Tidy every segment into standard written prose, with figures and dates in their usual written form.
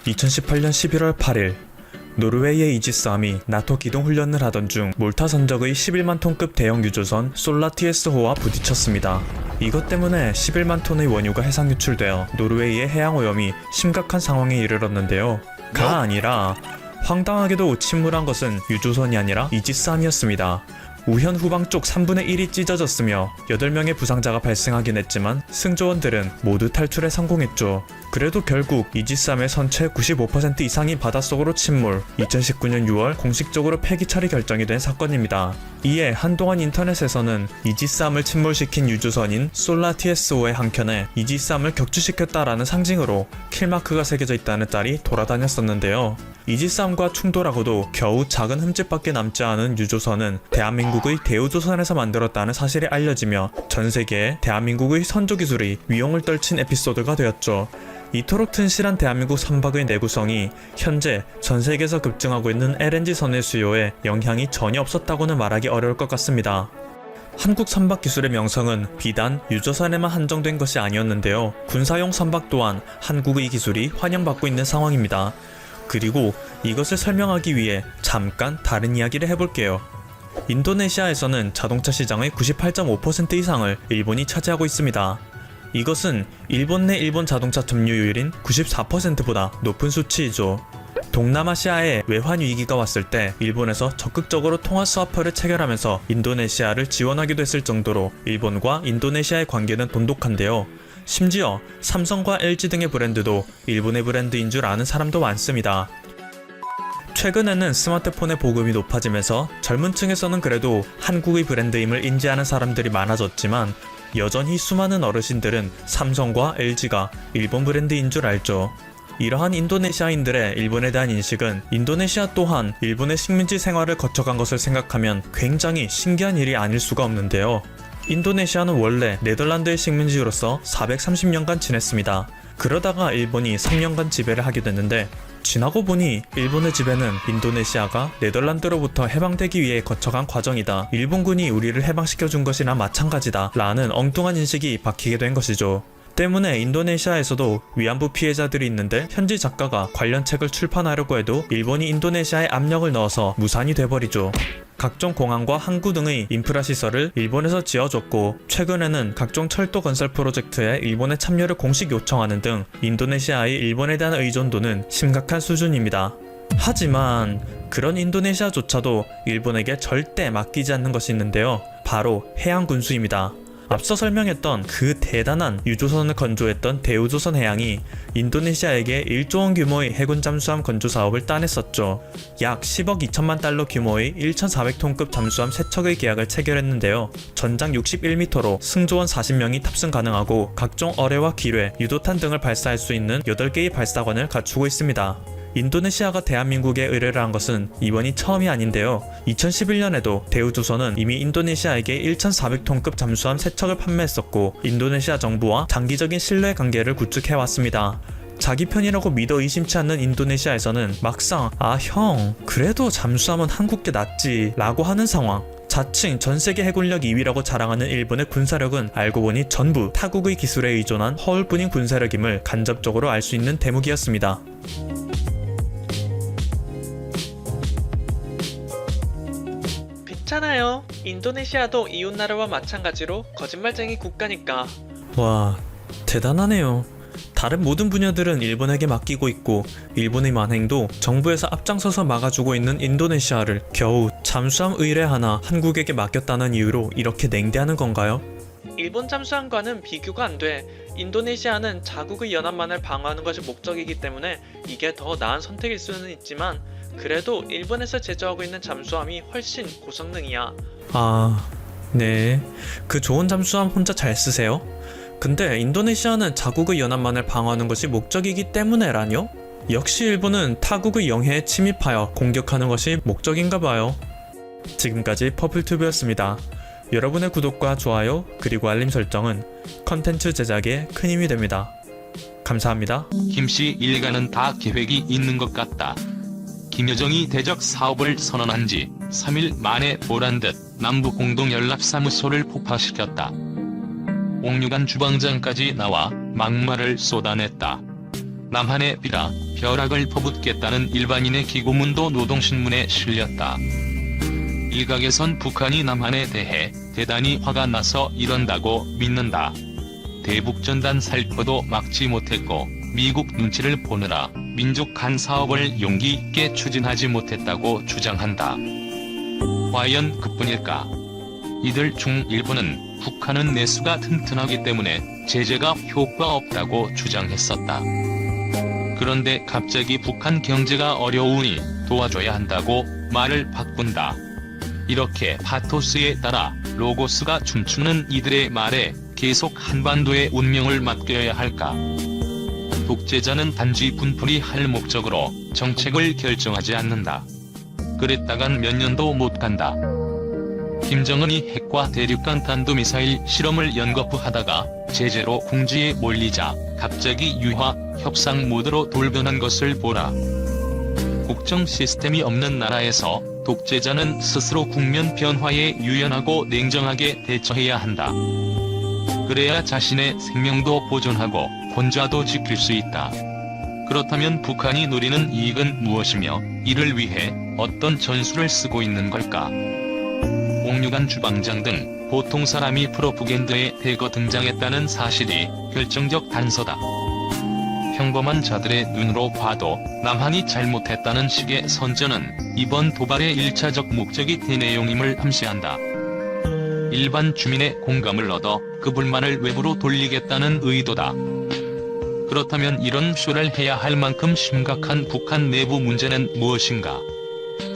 2018년 11월 8일 노르웨이의 이지스함이 나토 기동훈련을 하던 중 몰타 선적의 11만 톤급 대형 유조선 솔라티에스호와 부딪혔습니다. 이것 때문에 11만 톤의 원유가 해상 유출되어 노르웨이의 해양 오염이 심각한 상황에 이르렀는데요. 가 아니라 황당하게도 침몰한 것은 유조선이 아니라 이지스함이었습니다. 우현 후방 쪽 3분의 1이 찢어졌으며 8명의 부상자가 발생하긴 했지만 승조원들은 모두 탈출에 성공했죠. 그래도 결국 이지스함의 선체 95% 이상이 바닷속으로 침몰, 2019년 6월 공식적으로 폐기 처리 결정이 된 사건입니다. 이에 한동안 인터넷에서는 이지스함을 침몰시킨 유조선인 솔라티에스호의 한켠에 이지스함을 격추시켰다라는 상징으로 킬마크가 새겨져 있다는 짤이 돌아다녔었는데요. 이지스함과 충돌하고도 겨우 작은 흠집밖에 남지 않은 유조선은 대한민국의 대우조선에서 만들었다는 사실이 알려지며 전세계에 대한민국의 선조기술이 위용을 떨친 에피소드가 되었죠. 이토록 튼실한 대한민국 선박의 내구성이 현재 전세계에서 급증하고 있는 LNG 선의 수요에 영향이 전혀 없었다고는 말하기 어려울 것 같습니다. 한국 선박 기술의 명성은 비단 유조선에만 한정된 것이 아니었는데요. 군사용 선박 또한 한국의 기술이 환영받고 있는 상황입니다. 그리고 이것을 설명하기 위해 잠깐 다른 이야기를 해볼게요. 인도네시아에서는 자동차 시장의 98.5% 이상을 일본이 차지하고 있습니다. 이것은 일본 내 일본 자동차 점유율인 94%보다 높은 수치이죠. 동남아시아에 외환 위기가 왔을 때 일본에서 적극적으로 통화 스와프를 체결하면서 인도네시아를 지원하기도 했을 정도로 일본과 인도네시아의 관계는 돈독한데요. 심지어 삼성과 LG 등의 브랜드도 일본의 브랜드인 줄 아는 사람도 많습니다. 최근에는 스마트폰의 보급이 높아지면서 젊은 층에서는 그래도 한국의 브랜드임을 인지하는 사람들이 많아졌지만 여전히 수많은 어르신들은 삼성과 LG가 일본 브랜드인 줄 알죠. 이러한 인도네시아인들의 일본에 대한 인식은 인도네시아 또한 일본의 식민지 생활을 거쳐간 것을 생각하면 굉장히 신기한 일이 아닐 수가 없는데요. 인도네시아는 원래 네덜란드의 식민지로서 430년간 지냈습니다. 그러다가 일본이 3년간 지배를 하게 됐는데 지나고 보니 일본의 지배는 인도네시아가 네덜란드로부터 해방되기 위해 거쳐간 과정이다. 일본군이 우리를 해방시켜준 것이나 마찬가지다. 라는 엉뚱한 인식이 박히게 된 것이죠. 때문에 인도네시아에서도 위안부 피해자들이 있는데 현지 작가가 관련 책을 출판하려고 해도 일본이 인도네시아에 압력을 넣어서 무산이 돼버리죠. 각종 공항과 항구 등의 인프라 시설을 일본에서 지어줬고 최근에는 각종 철도 건설 프로젝트에 일본의 참여를 공식 요청하는 등 인도네시아의 일본에 대한 의존도는 심각한 수준입니다. 하지만 그런 인도네시아조차도 일본에게 절대 맡기지 않는 것이 있는데요. 바로 해양군수입니다. 앞서 설명했던 그 대단한 유조선을 건조했던 대우조선 해양이 인도네시아에게 1조 원 규모의 해군 잠수함 건조 사업을 따냈었죠. 약 10억 2천만 달러 규모의 1,400톤급 잠수함 3척의 계약을 체결했는데요. 전장 61m로 승조원 40명이 탑승 가능하고 각종 어뢰와 기뢰, 유도탄 등을 발사할 수 있는 8개의 발사관을 갖추고 있습니다. 인도네시아가 대한민국에 의뢰를 한 것은 이번이 처음이 아닌데요. 2011년에도 대우조선은 이미 인도네시아에게 1,400톤급 잠수함 3척을 판매했었고 인도네시아 정부와 장기적인 신뢰 관계를 구축해왔습니다. 자기 편이라고 믿어 의심치 않는 인도네시아에서는 막상 형 그래도 잠수함은 한국 게 낫지 라고 하는 상황. 자칭 전세계 해군력 2위라고 자랑하는 일본의 군사력은 알고 보니 전부 타국의 기술에 의존한 허울뿐인 군사력임을 간접적으로 알 수 있는 대목이었습니다. 괜찮아요. 인도네시아도 이웃나라와 마찬가지로 거짓말쟁이 국가니까. 와, 대단하네요. 다른 모든 분야들은 일본에게 맡기고 있고 일본의 만행도 정부에서 앞장서서 막아주고 있는 인도네시아를 겨우 잠수함 의뢰 하나 한국에게 맡겼다는 이유로 이렇게 냉대하는 건가요? 일본 잠수함과는 비교가 안 돼. 인도네시아는 자국의 연합만을 방어하는 것이 목적이기 때문에 이게 더 나은 선택일 수는 있지만 그래도 일본에서 제조하고 있는 잠수함이 훨씬 고성능이야. 네. 그 좋은 잠수함 혼자 잘 쓰세요? 근데 인도네시아는 자국의 연합만을 방어하는 것이 목적이기 때문에라뇨? 역시 일본은 타국의 영해에 침입하여 공격하는 것이 목적인가 봐요. 지금까지 퍼플튜브였습니다. 여러분의 구독과 좋아요 그리고 알림 설정은 컨텐츠 제작에 큰 힘이 됩니다. 감사합니다. 김씨 일가는 다 계획이 있는 것 같다. 김여정이 대적 사업을 선언한 지 3일 만에 보란듯 남북공동연락사무소를 폭파시켰다. 옥류관 주방장까지 나와 막말을 쏟아냈다. 남한의 비라 벼락을 퍼붓겠다는 일반인의 기고문도 노동신문에 실렸다. 일각에선 북한이 남한에 대해 대단히 화가 나서 이런다고 믿는다. 대북전단 살포도 막지 못했고 미국 눈치를 보느라 민족 간 사업을 용기 있게 추진하지 못했다고 주장한다. 과연 그뿐일까? 이들 중 일부는 북한은 내수가 튼튼하기 때문에 제재가 효과 없다고 주장했었다. 그런데 갑자기 북한 경제가 어려우니 도와줘야 한다고 말을 바꾼다. 이렇게 파토스에 따라 로고스가 춤추는 이들의 말에 계속 한반도의 운명을 맡겨야 할까? 독재자는 단지 분풀이 할 목적으로 정책을 결정하지 않는다. 그랬다간 몇 년도 못 간다. 김정은이 핵과 대륙간 탄도미사일 실험을 연거푸하다가 제재로 궁지에 몰리자 갑자기 유화, 협상 모드로 돌변한 것을 보라. 국정 시스템이 없는 나라에서 독재자는 스스로 국면 변화에 유연하고 냉정하게 대처해야 한다. 그래야 자신의 생명도 보존하고 본좌도 지킬 수 있다. 그렇다면 북한이 노리는 이익은 무엇이며 이를 위해 어떤 전술을 쓰고 있는 걸까? 옥류관 주방장 등 보통 사람이 프로파간다에 대거 등장했다는 사실이 결정적 단서다. 평범한 자들의 눈으로 봐도 남한이 잘못했다는 식의 선전은 이번 도발의 1차적 목적이 된 내용임을 암시한다. 일반 주민의 공감을 얻어 그 불만을 외부로 돌리겠다는 의도다. 그렇다면 이런 쇼를 해야 할 만큼 심각한 북한 내부 문제는 무엇인가?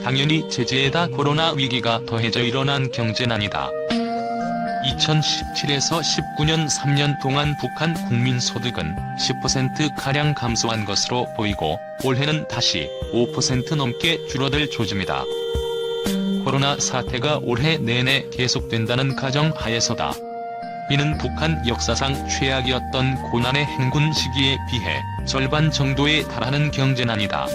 당연히 제재에다 코로나 위기가 더해져 일어난 경제난이다. 2017에서 19년 3년 동안 북한 국민 소득은 10%가량 감소한 것으로 보이고 올해는 다시 5% 넘게 줄어들 조짐이다. 코로나 사태가 올해 내내 계속된다는 가정하에서다. 이는 북한 역사상 최악이었던 고난의 행군 시기에 비해 절반 정도에 달하는 경제난이다.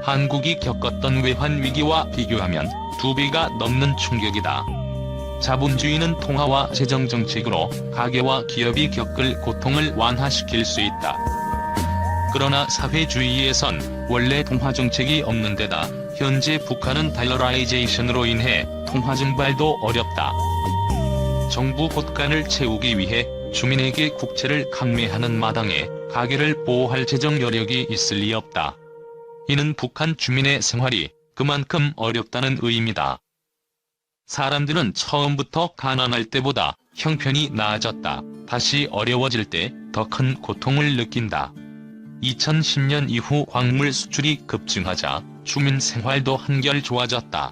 한국이 겪었던 외환 위기와 비교하면 2배가 넘는 충격이다. 자본주의는 통화와 재정 정책으로 가계와 기업이 겪을 고통을 완화시킬 수 있다. 그러나 사회주의에선 원래 통화 정책이 없는 데다 현재 북한은 달러라이제이션으로 인해 통화 증발도 어렵다. 정부 곳간을 채우기 위해 주민에게 국채를 강매하는 마당에 가계를 보호할 재정 여력이 있을 리 없다. 이는 북한 주민의 생활이 그만큼 어렵다는 의미다. 사람들은 처음부터 가난할 때보다 형편이 나아졌다. 다시 어려워질 때 더 큰 고통을 느낀다. 2010년 이후 광물 수출이 급증하자 주민 생활도 한결 좋아졌다.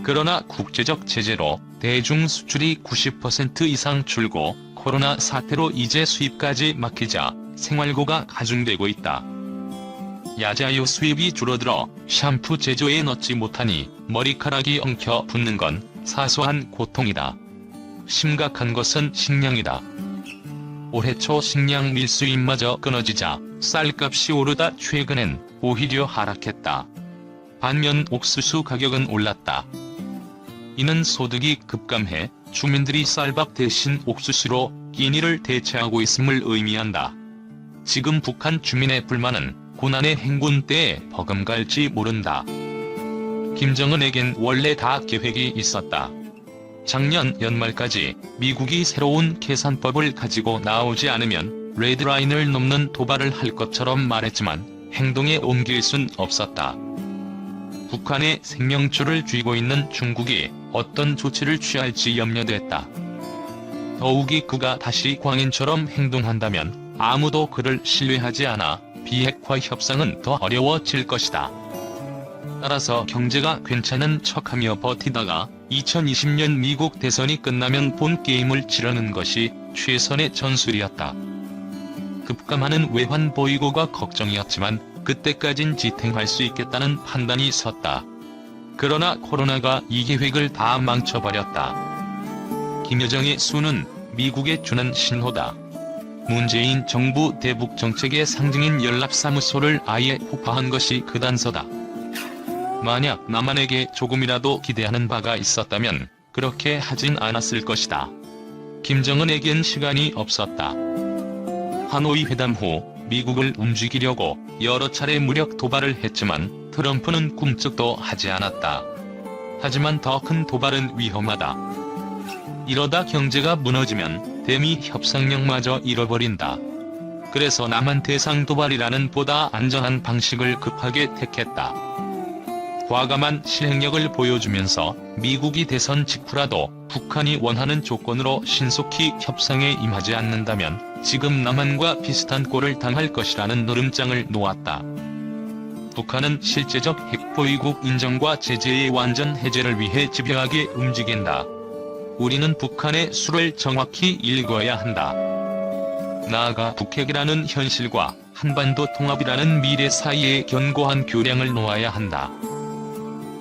그러나 국제적 제재로 대중 수출이 90% 이상 줄고 코로나 사태로 이제 수입까지 막히자 생활고가 가중되고 있다. 야자유 수입이 줄어들어 샴푸 제조에 넣지 못하니 머리카락이 엉켜 붙는 건 사소한 고통이다. 심각한 것은 식량이다. 올해 초 식량 밀수입마저 끊어지자 쌀값이 오르다 최근엔 오히려 하락했다. 반면 옥수수 가격은 올랐다. 이는 소득이 급감해 주민들이 쌀밥 대신 옥수수로 끼니를 대체하고 있음을 의미한다. 지금 북한 주민의 불만은 고난의 행군 때에 버금갈지 모른다. 김정은에겐 원래 다 계획이 있었다. 작년 연말까지 미국이 새로운 계산법을 가지고 나오지 않으면 레드라인을 넘는 도발을 할 것처럼 말했지만 행동에 옮길 순 없었다. 북한의 생명줄을 쥐고 있는 중국이 어떤 조치를 취할지 염려됐다. 더욱이 그가 다시 광인처럼 행동한다면 아무도 그를 신뢰하지 않아 비핵화 협상은 더 어려워질 것이다. 따라서 경제가 괜찮은 척하며 버티다가 2020년 미국 대선이 끝나면 본 게임을 치르는 것이 최선의 전술이었다. 급감하는 외환 보이고가 걱정이었지만 그때까진 지탱할 수 있겠다는 판단이 섰다. 그러나 코로나가 이 계획을 다 망쳐버렸다. 김여정의 수는 미국에 주는 신호다. 문재인 정부 대북 정책의 상징인 연락사무소를 아예 폭파한 것이 그 단서다. 만약 남한에게 조금이라도 기대하는 바가 있었다면 그렇게 하진 않았을 것이다. 김정은에겐 시간이 없었다. 하노이 회담 후 미국을 움직이려고 여러 차례 무력 도발을 했지만 트럼프는 꿈쩍도 하지 않았다. 하지만 더 큰 도발은 위험하다. 이러다 경제가 무너지면 대미 협상력마저 잃어버린다. 그래서 남한 대상 도발이라는 보다 안전한 방식을 급하게 택했다. 과감한 실행력을 보여주면서 미국이 대선 직후라도 북한이 원하는 조건으로 신속히 협상에 임하지 않는다면 지금 남한과 비슷한 꼴을 당할 것이라는 노름장을 놓았다. 북한은 실제적 핵보위국 인정과 제재의 완전 해제를 위해 집요하게 움직인다. 우리는 북한의 수를 정확히 읽어야 한다. 나아가 북핵이라는 현실과 한반도 통합이라는 미래 사이에 견고한 교량을 놓아야 한다.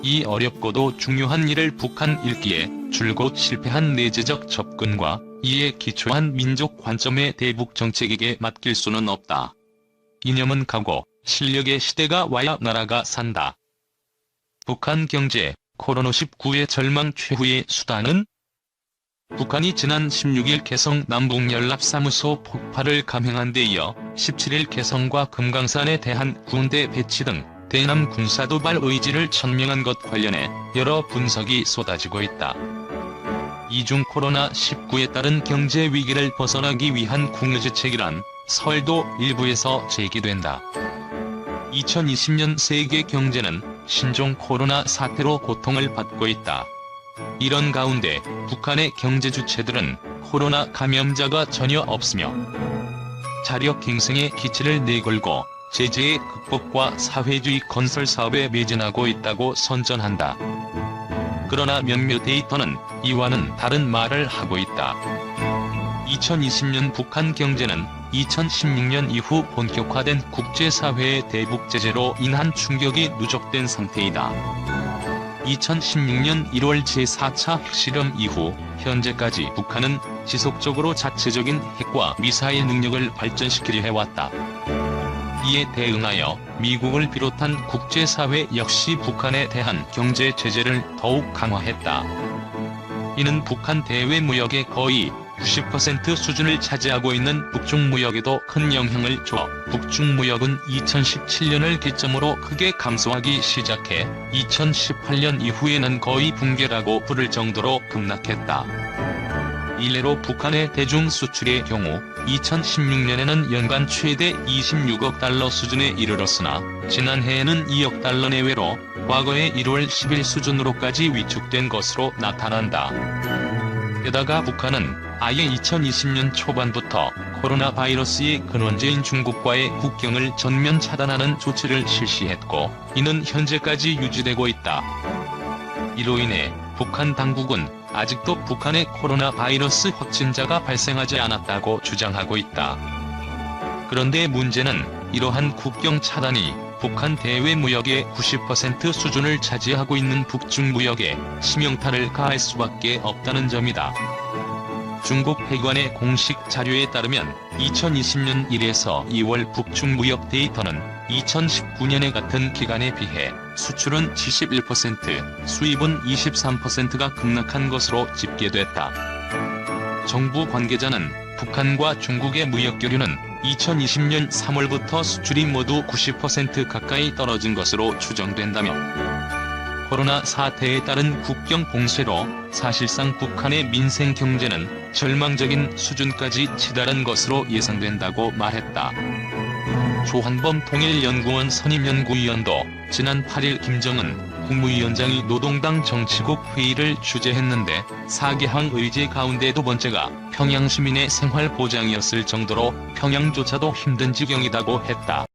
이 어렵고도 중요한 일을 북한 읽기에 줄곧 실패한 내재적 접근과 이에 기초한 민족 관점의 대북 정책에게 맡길 수는 없다. 이념은 가고 실력의 시대가 와야 나라가 산다. 북한 경제, 코로나19의 절망 최후의 수단은? 북한이 지난 16일 개성 남북연락사무소 폭발을 감행한 데 이어 17일 개성과 금강산에 대한 군대 배치 등 대남 군사도발 의지를 천명한 것 관련해 여러 분석이 쏟아지고 있다. 이중 코로나19에 따른 경제 위기를 벗어나기 위한 국유지책이란 설도 일부에서 제기된다. 2020년 세계 경제는 신종 코로나 사태로 고통을 받고 있다. 이런 가운데 북한의 경제 주체들은 코로나 감염자가 전혀 없으며 자력 갱생의 기치를 내걸고 제재의 극복과 사회주의 건설 사업에 매진하고 있다고 선전한다. 그러나 몇몇 데이터는 이와는 다른 말을 하고 있다. 2020년 북한 경제는 2016년 이후 본격화된 국제사회의 대북 제재로 인한 충격이 누적된 상태이다. 2016년 1월 제4차 핵실험 이후 현재까지 북한은 지속적으로 자체적인 핵과 미사일 능력을 발전시키려 해왔다. 이에 대응하여 미국을 비롯한 국제사회 역시 북한에 대한 경제 제재를 더욱 강화했다. 이는 북한 대외 무역의 거의 90% 수준을 차지하고 있는 북중 무역에도 큰 영향을 줘 북중 무역은 2017년을 기점으로 크게 감소하기 시작해 2018년 이후에는 거의 붕괴라고 부를 정도로 급락했다. 일례로 북한의 대중 수출의 경우 2016년에는 연간 최대 26억 달러 수준에 이르렀으나 지난해에는 2억 달러 내외로 과거의 1월 10일 수준으로까지 위축된 것으로 나타난다. 게다가 북한은 아예 2020년 초반부터 코로나 바이러스의 근원지인 중국과의 국경을 전면 차단하는 조치를 실시했고 이는 현재까지 유지되고 있다. 이로 인해 북한 당국은 아직도 북한의 코로나 바이러스 확진자가 발생하지 않았다고 주장하고 있다. 그런데 문제는 이러한 국경 차단이 북한 대외 무역의 90% 수준을 차지하고 있는 북중 무역에 치명타를 가할 수밖에 없다는 점이다. 중국 해관의 공식 자료에 따르면 2020년 1에서 2월 북중 무역 데이터는 2019년의 같은 기간에 비해 수출은 71%, 수입은 23%가 급락한 것으로 집계됐다. 정부 관계자는 북한과 중국의 무역 교류는 2020년 3월부터 수출이 모두 90% 가까이 떨어진 것으로 추정된다며 코로나 사태에 따른 국경 봉쇄로 사실상 북한의 민생 경제는 절망적인 수준까지 치달은 것으로 예상된다고 말했다. 조한범 통일연구원 선임연구위원도 지난 8일 김정은 국무위원장이 노동당 정치국 회의를 주재했는데 4개항 의제 가운데 두 번째가 평양 시민의 생활 보장이었을 정도로 평양조차도 힘든 지경이라고 했다.